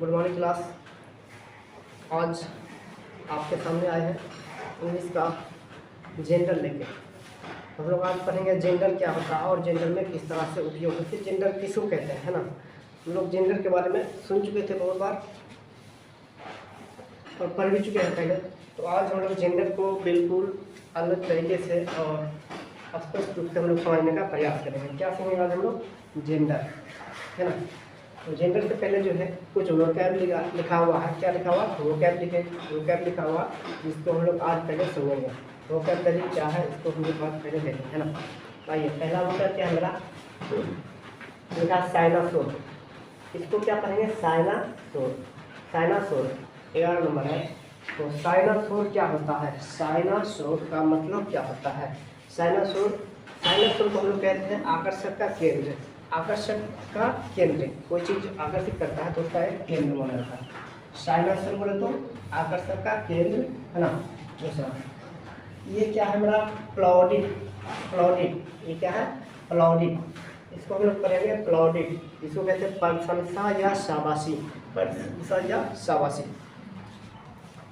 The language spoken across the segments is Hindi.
Good morning class. आज आपके सामने आए हैं इंग्लिश का जेंडर लेके। हम लोग आज पढ़ेंगे जेंडर क्या होता है और जेंडर में किस तरह से उपयोग होती है, जेंडर किसको कहते हैं, है ना। हम लोग जेंडर के बारे में सुन चुके थे बहुत बार और पढ़ भी चुके हैं पहले। तो आज हम लोग जेंडर को बिल्कुल अलग तरीके से और स्पष्ट रूप से हम लोग समझने का प्रयास करेंगे। क्या समझेंगे आज हम लोग? जेंडर, है ना। तो जेंडर से पहले जो है कुछ वोकैब लिखा हुआ है। क्या लिखा हुआ? वोकैब लिखा हुआ, जिसको हम लोग आज पहले सुनेंगे। वोकैबलरी क्या है इसको हम लोग बात पहले देखें, है ना। आइए, पहला वोकैब क्या है मेरा? लिखा साइनासोर। इसको क्या पढ़ेंगे? साइनासोर 11 नंबर है। तो साइनासोर क्या होता है? साइनासोर का मतलब क्या होता है? साइनासोर को हम लोग कहते हैं आकर्षक का केंद्र। आकर्षक का केंद्र, कोई चीज आकर्षित करता है तो उसका एक केंद्र माना जाता है। साइनासोर बोले तो आकर्षक का केंद्र, है ना। दूसरा ये क्या है मेरा? प्लॉडिड। ये क्या है? प्लॉडिड। इसको हम लोग पढ़ेंगे प्लॉडिड। इसको कहते हैं प्रशंसा या शाबाशी। प्रशंसा या शाबाशी।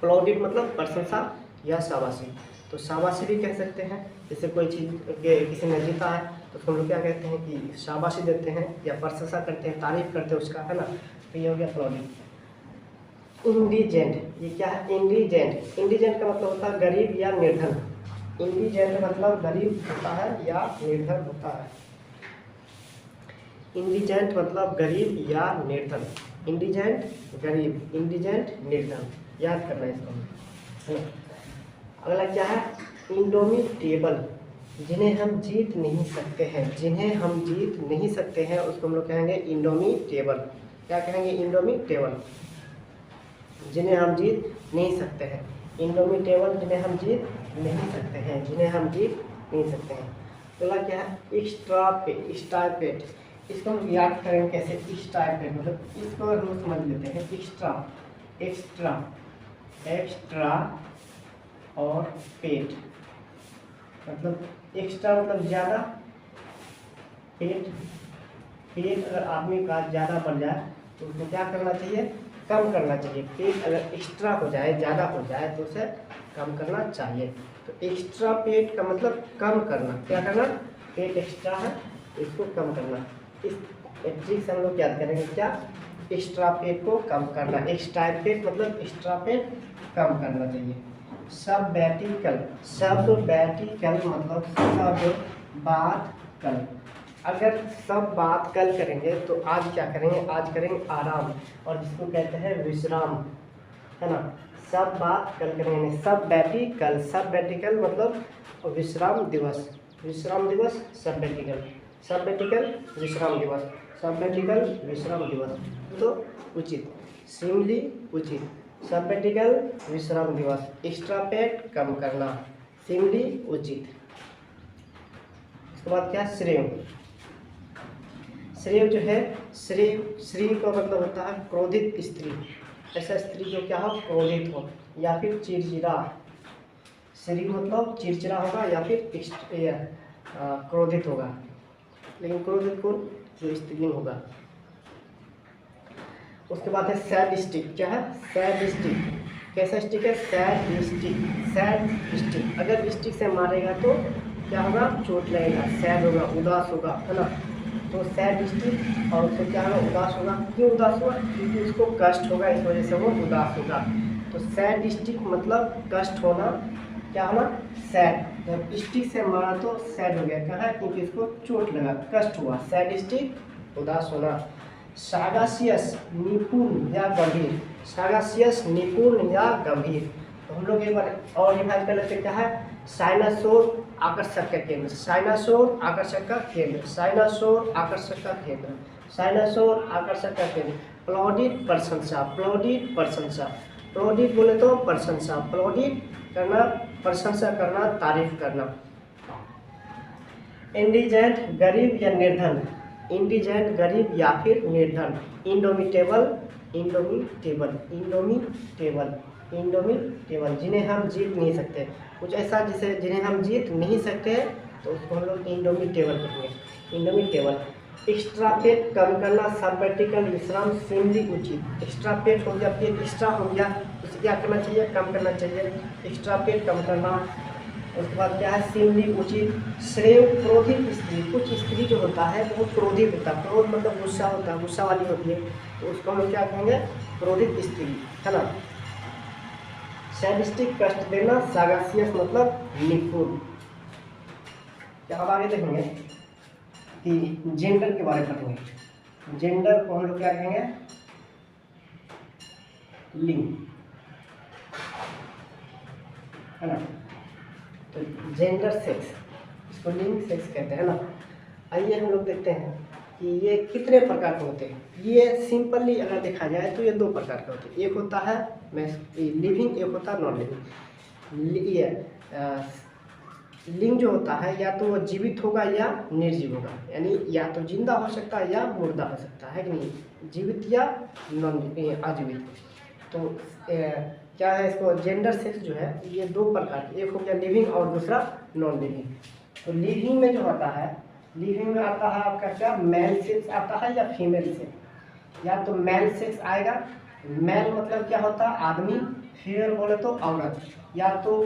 प्लॉडिड मतलब प्रशंसा या शाबाशी। तो शाबाशी भी कह सकते हैं, जैसे कोई चीज़ किसी ने जीता है तो उसको हम लोग क्या कहते हैं कि शाबाशी देते हैं या प्रशंसा करते हैं, तारीफ करते हैं उसका, है ना। तो ये हो गया प्लॉडिड। इंडिजेंट, ये क्या है? इंडिजेंट का मतलब होता है गरीब या निर्धन। इंडिजेंट मतलब गरीब होता है या निर्धन होता है। इंडिजेंट मतलब गरीब या निर्धन। इंडिजेंट गरीब, इंडिजेंट निर्धन, याद करना है इसको, है ना। अगला क्या है? इंडोमिटेबल, जिन्हें हम जीत नहीं सकते हैं, उसको हम लोग कहेंगे इंडोमिटेबल। क्या कहेंगे? इंडोमिटेबल, जिन्हें हम जीत नहीं सकते हैं। इंडोमिटेबल, जिन्हें हम जीत नहीं सकते हैं। अगला क्या है? एक्स्ट्रापेट। इसको हम याद करेंगे कैसे? एक्स्ट्रापेट मतलब इसको हम समझ लेते हैं। एक्स्ट्रा और पेट मतलब एक्स्ट्रा मतलब ज़्यादा, पेट अगर आदमी का ज़्यादा बढ़ जाए तो उसको क्या करना चाहिए? कम करना चाहिए। पेट अगर एक्स्ट्रा हो जाए, ज़्यादा हो जाए तो उसे कम करना चाहिए। तो एक्स्ट्रा पेट का मतलब कम करना। क्या करना? पेट एक्स्ट्रा है, इसको कम करना। इस ट्रिक से हम लोग याद करेंगे क्या? एक्स्ट्रा पेट को कम करना। एक्स्ट्रा पेट मतलब एक्स्ट्रा पेट कम करना चाहिए। सब बैटिकल मतलब सब बात कल। अगर सब बात कल करेंगे तो आज क्या करेंगे? आज करेंगे आराम, और जिसको कहते हैं विश्राम, है ना। सब बात कल करेंगे। सब बैटिकल मतलब विश्राम दिवस, विश्राम दिवस। तो उचित, सिमली उचित, सबैटिकल विश्राम दिवस, एक्स्ट्रा पेट कम करना, सिमली उचित। इसके बाद क्या? श्रेय जो है, श्री का मतलब होता है क्रोधित स्त्री। ऐसा स्त्री जो क्या हो? क्रोधित हो या फिर चिड़चिड़ा। श्री मतलब चिड़चिड़ा होगा या फिर क्रोधित होगा, लेकिन क्रोधित कौन? जो स्त्रीलिंग होगा। उसके बाद है सैडिस्टिक। क्या है? सैडिस्टिक। कैसा स्टिक है? सैडिस्टिक। अगर स्टिक से मारेगा तो क्या होगा? चोट लगेगा, सैड होगा, उदास होगा, है ना। तो सैडिस्टिक, और उससे क्या होगा? उदास होगा। क्यों उदास होगा? क्योंकि उसको कष्ट होगा, इस वजह से वो उदास होगा। तो सैडिस्टिक मतलब कष्ट होना। क्या होना? सैड। जब स्टिक से मारा तो सैड हो गया, कहा क्योंकि इसको चोट लगा, कष्ट हुआ। सैडिस्टिक, उदास होना। सागासियस, निपुण या गंभीर। तो हम लोग एक बार और डिफाइन कर लेते हैं। क्या है? साइनासोर आकर्षक का केंद्र, प्लॉडिड प्रशंसा। प्लॉडिड बोले तो प्रशंसा, प्लॉडिड करना, प्रशंसा करना, तारीफ करना। इंडिजेंट गरीब या निर्धन, या फिर निर्धन। इंडोमिटेबल, जिन्हें हम जीत नहीं सकते। कुछ ऐसा जिन्हें हम जीत नहीं सकते तो उसको हम लोग इंडोमिटेबल कहेंगे। इंडोमिटेबल। एक्स्ट्रा पेट कम करना, सबवर्टिकल विश्राम, सिमली उचित। एक्स्ट्रा पेट हो गया, पेट एक्स्ट्रा हो गया, उसे क्या करना चाहिए, कम करना चाहिए, एक्स्ट्रा पेट कम करना। उसके बाद क्या है, सिमली उचित। श्रेय क्रोधित स्त्री, कुछ स्त्री जो होता है वो क्रोधित होता है, क्रोध मतलब गुस्सा होता है, गुस्सा वाली होती है, तो उसको हम क्या कहेंगे, क्रोधित स्त्री, है ना। सैडिस्टिक कष्ट देना, सागासियस मतलब निपुण। क्या अब आगे देखेंगे कि जेंडर के बारे में पढ़ेंगे। जेंडर को हम लोग क्या कहेंगे, लिंग, है ना। तो जेंडर सेक्स, इसको लिंग सेक्स कहते हैं ना। आइए हम लोग देखते हैं कि ये कितने प्रकार के होते हैं। ये सिंपली अगर देखा जाए तो ये दो प्रकार के होते हैं, एक होता है लिविंग, एक होता है नॉन लिविंग। ये लिंग जो होता है या तो वो जीवित होगा या निर्जीव होगा, यानी या तो जिंदा हो सकता है या मुर्दा हो सकता है कि नहीं, जीवित या नॉन अजीवित। तो क्या है, इसको जेंडर सेक्स जो है ये दो प्रकार के, एक हो गया लिविंग और दूसरा नॉन लिविंग। तो लिविंग में जो होता है, लिविंग में आता है आपका क्या, मेल सेक्स आता है या फीमेल सेक्स। या तो मेल सेक्स आएगा, मेल मतलब क्या होता है आदमी, फीमेल बोले तो औरत, या तो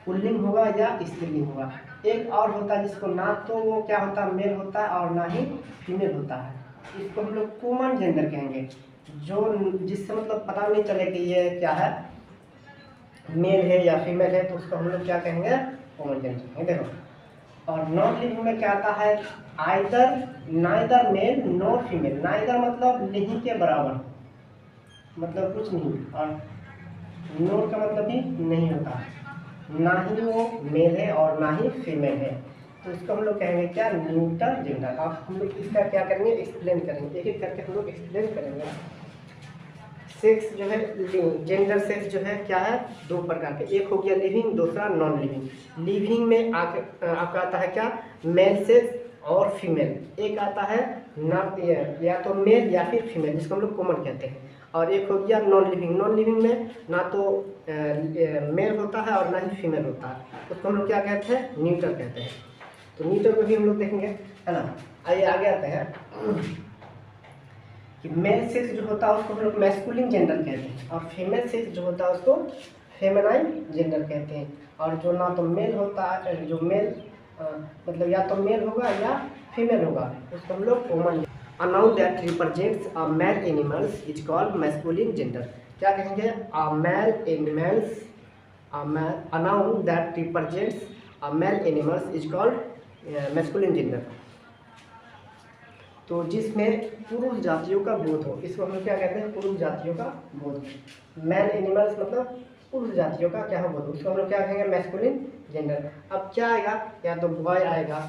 पुल्लिंग होगा या स्त्रीलिंग होगा। एक और होता है जिसको ना तो वो क्या होता है, मेल होता है और ना ही फीमेल होता है, इसको हम लोग कॉमन जेंडर कहेंगे। जो जिससे मतलब पता नहीं चले कि ये क्या है, मेल है या फीमेल है, तो उसको हम लोग क्या कहेंगे, कॉमन जेंडर कहेंगे। देखो, और नॉन लिविंग में क्या आता है, either neither male nor female. Neither मतलब नहीं के बराबर, मतलब कुछ नहीं, और नॉर का मतलब भी नहीं होता, ना ही वो मेल है और ना ही फीमेल है, तो इसको हम लोग कहेंगे क्या, न्यूट्रल जेंडर। अब हम लोग इसका क्या करेंगे, एक्सप्लेन करेंगे, एक एक करके हम लोग एक्सप्लेन करेंगे। सेक्स जो है, जेंडर सेक्स जो है क्या है, दो प्रकार के, एक हो गया लिविंग, दूसरा नॉन लिविंग। लिविंग में आपका आता है क्या, मेल सेक्स और फीमेल। एक आता है ना, या तो मेल या फिर फीमेल, जिसको हम लोग कॉमन कहते हैं। और एक हो गया नॉन लिविंग। नॉन लिविंग में ना तो मेल होता है और ना ही फीमेल होता है, उसको हम लोग क्या कहते हैं, न्यूट्रल कहते हैं। तो न्यूट्रल को भी हम लोग देखेंगे, है ना। आइए आगे आते हैं कि मेल सेक्स जो होता है उसको हम लोग मैस्कुलिन जेंडर कहते हैं, और फीमेल सेक्स जो होता है उसको फेमिनाइन जेंडर कहते हैं। और जो ना तो मेल होता है, जो मेल मतलब या तो मेल होगा या फीमेल होगा, उसको हम लोग common. A noun that represents a male animals is called masculine gender। क्या कहेंगे, a male animals, a noun that represents a male animals is called masculine gender। तो जिसमें पुरुष जातियों का बोध हो, इसको हम लोग क्या कहते हैं, पुरुष जातियों का बोध। मैन एनिमल्स मतलब पुरुष जातियों का क्या हो बोध, उसको हम लोग क्या कहेंगे, मैस्कुलिन जेंडर। अब क्या आएगा, या तो बॉय आएगा,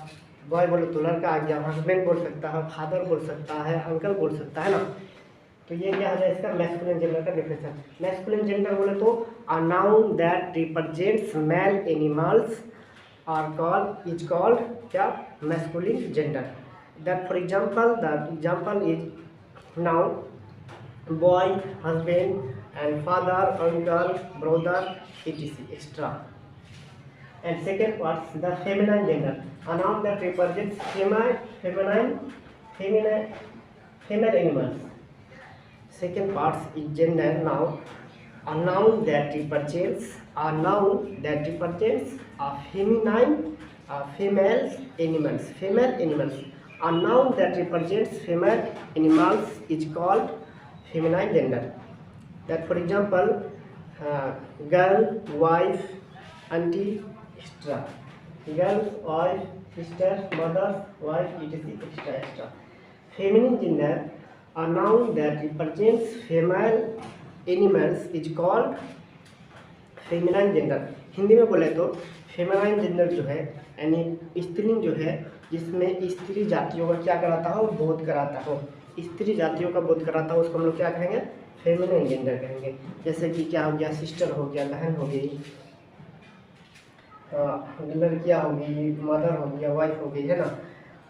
बॉय बोले तो लड़का आ गया, हस्बैंड बोल सकता है, फादर बोल सकता है, अंकल बोल सकता है ना। तो ये क्या है इसका मैस्कुलिन जेंडर का डिफिनेशन। मैस्कुलिन जेंडर बोले तो a noun that represents male animals are called, is called क्या, masculine gender. That for example, the example is now boy, husband, and father, uncle, brother, etc. extra. And second part, the feminine gender, a noun that represents female animals. Second part is gender noun, a noun that represents a feminine, female animals. A noun that represents female animals is called feminine gender. That for example, girl, wife, auntie, etc. Girl, wife, sister, mother, wife, etc. etc. Feminine gender, a noun that represents female animals is called feminine gender. Hindi में बोले तो फेमिनाइन जेंडर जो है यानी स्त्रीलिंग जो है, जिसमें स्त्री जातियों का क्या कराता हो, बोध कराता हो, स्त्री जातियों का बोध कराता हो, उसको हम लोग क्या कहेंगे, फेमिनाइन जेंडर कहेंगे। जैसे कि क्या हो गया, सिस्टर हो गया, बहन हो गई, लड़कियाँ हो गई, मदर हो गया, वाइफ हो गई, है ना।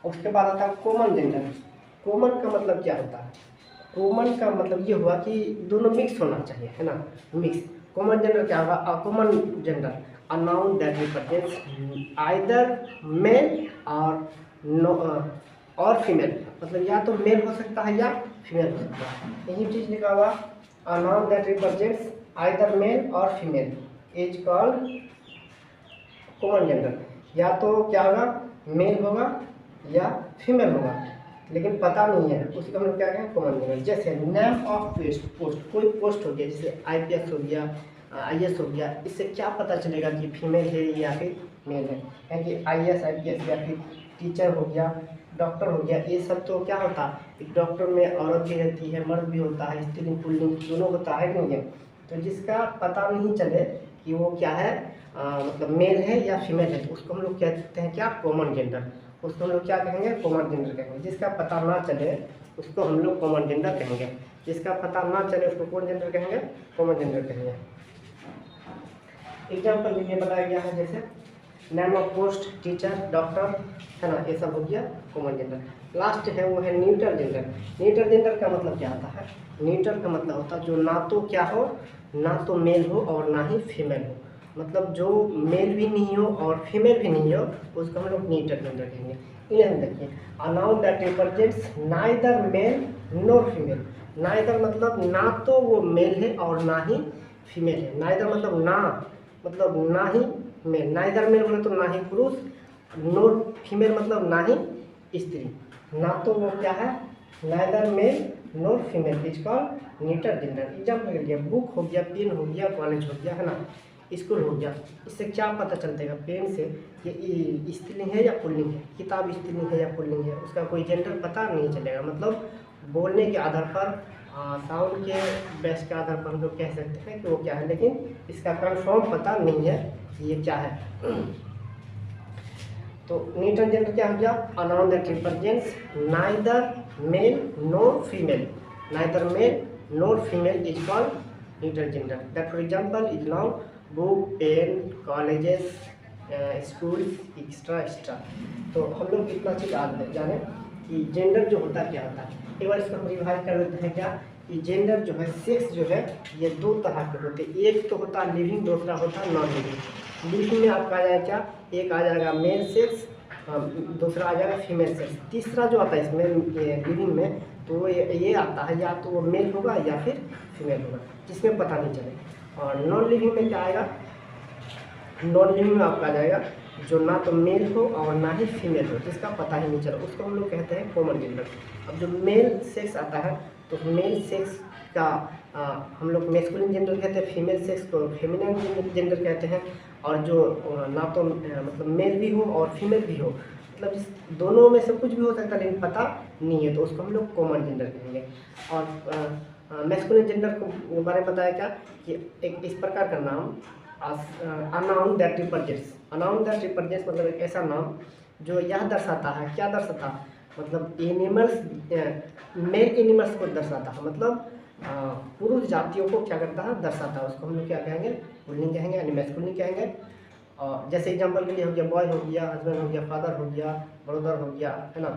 उसके बाद आता है कॉमन जेंडर। कॉमन का मतलब क्या होता है, कॉमन का मतलब ये हुआ कि दोनों मिक्स होना चाहिए, है ना, मिक्स। कॉमन जेंडर क्या होगा, a common gender, a noun that represents either male or or female, मतलब या तो मेल हो सकता है या फीमेल हो सकता है। यही चीज़ लिखा हुआ, a noun that represents either male और female is called common gender. या तो क्या होगा, मेल होगा या फीमेल होगा, लेकिन पता नहीं है, उसी को हम लोग क्या कहें, कॉमन जेंडर। जैसे नेम ऑफ पोस्ट, कोई पोस्ट हो गया, जैसे आईपीएस हो गया, आईएएस हो गया, इससे क्या पता चलेगा कि फीमेल है या फिर मेल है कि आईएएस आईपीएस या फिर टीचर हो गया, डॉक्टर हो गया, ये सब तो क्या होता है, एक डॉक्टर में औरत भी रहती है, मर्द भी होता है, स्त्रीलिंग पुल्लिंग दोनों होता है नहीं है। तो जिसका पता नहीं चले कि वो क्या है, मतलब मेल है या फीमेल है, तो उसको हम लोग कहते हैं क्या, कॉमन जेंडर। उसको हम लोग क्या कहेंगे, कॉमन जेंडर कहेंगे। जिसका पता ना चले उसको हम लोग कॉमन जेंडर कहेंगे। जिसका पता ना चले उसको कौन जेंडर कहेंगे, कॉमन जेंडर कहेंगे। एग्जाम्पल में ये बताया गया है, जैसे name of post, teacher, doctor, है ना, ये सब हो गया कॉमन जेंडर। लास्ट है वो है न्यूट्रल जेंडर। न्यूट्रल जेंडर का मतलब क्या होता है, न्यूट्रल का मतलब होता है जो ना तो क्या हो, ना तो मेल हो और ना ही फीमेल हो, मतलब जो मेल भी नहीं हो और फीमेल भी नहीं हो, उसको हम लोग न्यूट्रल जेंडर कहेंगे। इन्हें देखिए, a noun that represents neither male nor female. Neither मतलब ना तो वो मेल है और ना ही फीमेल है। नाइदर मतलब ना, मतलब ना ही मेल, नाइदर मेल मतलब तो ना ही पुरुष, नॉर फीमेल मतलब ना ही स्त्री। ना तो वो क्या है, neither male nor female is called neutral gender. Example के लिए बुक हो गया, पेन हो गया, कॉलेज हो गया, है ना, स्कूल हो गया। इससे क्या पता चलता है, पेन से ये स्त्रीलिंग है या पुल्लिंग है, किताब स्त्रीलिंग है या पुल्लिंग है, उसका कोई जेंडर पता नहीं चलेगा। मतलब बोलने के आधार पर, साउंड के बेस के आधार पर हम लोग कह सकते हैं कि वो क्या है, लेकिन इसका कंफर्म पता नहीं है कि ये क्या है। तो न्यूट्रल जेंडर क्या हो गया, a noun that represents neither male nor female. Neither male nor female is called neutral gender. That for example is noun book, pen, colleges, school, extra extra. तो हम लोग इतना चीज़ आज जाने कि जेंडर जो होता है क्या होता है। एक बार इसको हम रिवाइज कर देते हैं क्या, कि जेंडर जो है, सेक्स जो है, ये दो तरह के होते हैं। एक तो होता है लिविंग, दूसरा होता है नॉन लिविंग। लिविंग में आपका आ जाएगा क्या, एक आ जाएगा मेल सेक्स, दूसरा आ जाएगा फीमेल सेक्स, तीसरा जो आता है इसमें लिविंग में, तो ये आता है या तो वो मेल होगा या फिर फीमेल होगा, जिसमें पता नहीं चले। और नॉन लिविंग में क्या आएगा, नॉन लिविंग में आपका आ जाएगा जो ना तो मेल हो और ना ही फीमेल हो, जिसका पता ही नहीं चला, उसको हम लोग कहते हैं कॉमन जेंडर। अब जो मेल सेक्स आता है, तो मेल सेक्स का हम लोग मैस्कुलिन जेंडर कहते हैं, फीमेल सेक्स को फेमिनिन जेंडर कहते हैं। और जो ना तो मतलब मेल भी हो और फीमेल भी हो, मतलब जिस दोनों में से कुछ भी हो सकता है लेकिन पता नहीं है, तो उसको हम लोग कॉमन जेंडर कहेंगे। और मैस्कुलिन जेंडर को बारे में बताया क्या, कि एक इस प्रकार का नाम, अ noun that represents. A noun that represents मतलब एक ऐसा नाम जो यह दर्शाता है, क्या दर्शाता है, मतलब एनिमल्स, मेल एनिमल्स को दर्शाता है, मतलब पुरुष जातियों को क्या करता है, दर्शाता है। उसको हम लोग क्या कहेंगे, पुल्लिंग कहेंगे, यानी मैस्कुलिन कहेंगे। और जैसे एग्जांपल के लिए हो गया, बॉय हो गया, हस्बैंड हो गया, फादर हो गया, ब्रदर हो गया, है ना,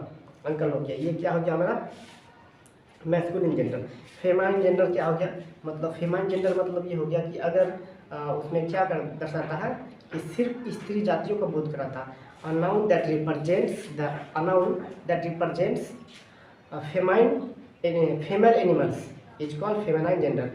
अंकल हो गया, ये क्या हो गया हमारा मैस्कुलिन जेंडर। फेमाइन जेंडर क्या हो गया, मतलब फेमाइन जेंडर मतलब ये हो गया कि अगर उसमें क्या कर दर्शाता है, कि सिर्फ स्त्री जातियों को बोध कराता है। A noun that represents the, a noun that represents famine female animals is called feminine gender.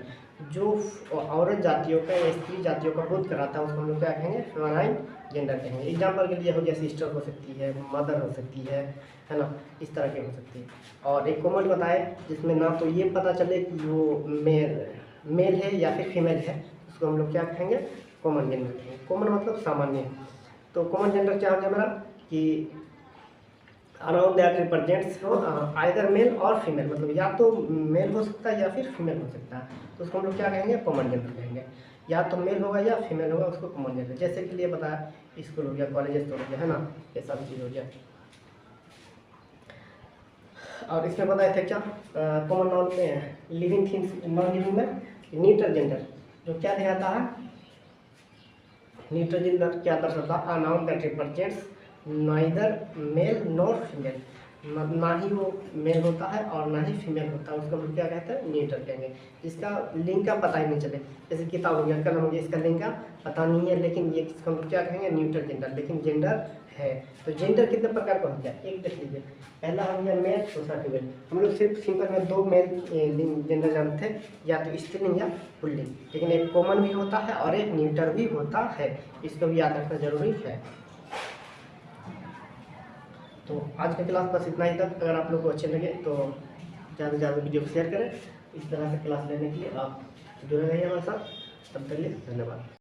जो औरत जातियों का या स्त्री जातियों का बोध कराता है, उसको हम लोग क्या कहेंगे, फेमिनाइन जेंडर कहेंगे। एग्जाम्पल के लिए हो गया, सिस्टर हो सकती है, मदर हो सकती है ना, इस तरह की हो सकती है। और एक कॉमन बताए जिसमें ना तो ये पता चले कि वो मेल है या फिर फीमेल है, उसको हम लोग क्या कहेंगे, कॉमन जेंडर कहेंगे। कॉमन मतलब सामान्य। तो कॉमन जेंडर क्या हो गया मेरा, कि a noun that represents either male और फीमेल, मतलब या तो मेल हो सकता है या फिर फीमेल हो सकता है, तो उसको हम लोग क्या कहेंगे, कॉमन जेंडर कहेंगे। या तो मेल होगा या फीमेल होगा, उसको कॉमन जेंडर। जैसे कि लिए बताया, स्कूल हो गया, कॉलेजेस हो गया, है ना, ये सब चीज़ हो गया। और इसमें बताए थे क्या, कॉमन नाउन में लिविंग थिंग्स, नॉन लिविंग में न्यूट्रल जेंडर, जो क्या दिखाता है, न्यूट्रल जेंडर क्या दर्शाता है, a noun that represents neither male nor female, ना ही वो मेल होता है और ना ही फीमेल होता है, उसको हम क्या कहते हैं, न्यूट्रल कहेंगे। इसका लिंग का पता ही नहीं चले, जैसे किताब हो गया, कलम हो गया, इसका लिंग का पता नहीं है, लेकिन ये इसको हम क्या कहेंगे, न्यूट्रल जेंडर, लेकिन जेंडर है। तो जेंडर कितने प्रकार का होता है, एक देख लीजिए। पहला हो गया मेल, दूसरा फीमेल। हम लोग सिर्फ सिंपल में दो मेल जेंडर जानते हैं, या तो स्त्रीलिंग या पुल्लिंग, लेकिन एक कॉमन भी होता है और एक न्यूटर भी होता है, इसको भी याद रखना जरूरी है। तो आज का क्लास बस इतना ही था। अगर आप लोग को अच्छे लगे तो ज़्यादा से ज़्यादा वीडियो को शेयर करें। इस तरह से क्लास लेने के लिए आप जुड़े रहिए हमारे साथ। तब तक के लिए धन्यवाद।